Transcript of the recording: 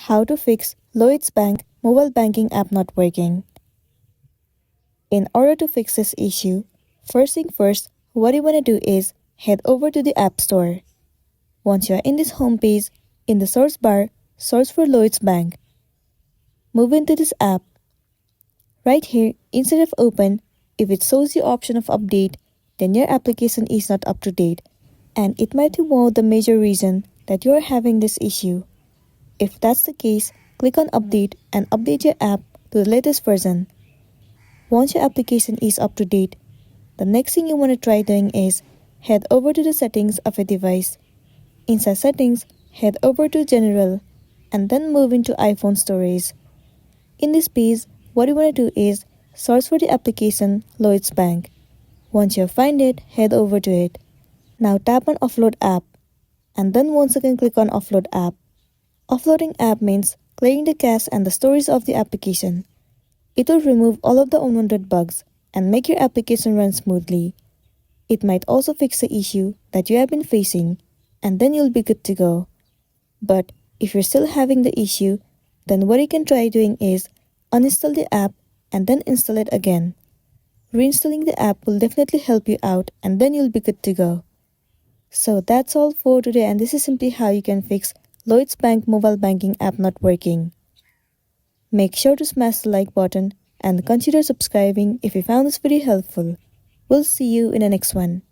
How to fix Lloyds Bank mobile banking app not working. In order to fix this issue, first thing first, what you want to do is head over to the App Store. Once you are in this homepage, in the search bar, search for Lloyds Bank. Move into this app. Right here, instead of open, if it shows the option of update, then your application is not up to date, and it might be one of the major reason that you are having this issue. If that's the case, click on Update and update your app to the latest version. Once your application is up to date, the next thing you want to try doing is head over to the settings of your device. Inside settings, head over to General and then move into iPhone storage. In this page, what you want to do is search for the application Lloyds Bank. Once you find it, head over to it. Now tap on Offload App and then once again click on Offload App. Offloading app means clearing the cache and the storage of the application. It will remove all of the unwanted bugs and make your application run smoothly. It might also fix the issue that you have been facing, and then you'll be good to go. But if you're still having the issue, then what you can try doing is uninstall the app and then install it again. Reinstalling the app will definitely help you out and then you'll be good to go. So that's all for today, and this is simply how you can fix Lloyds Bank mobile banking app not working. Make sure to smash the like button and consider subscribing if you found this video helpful. We'll see you in the next one.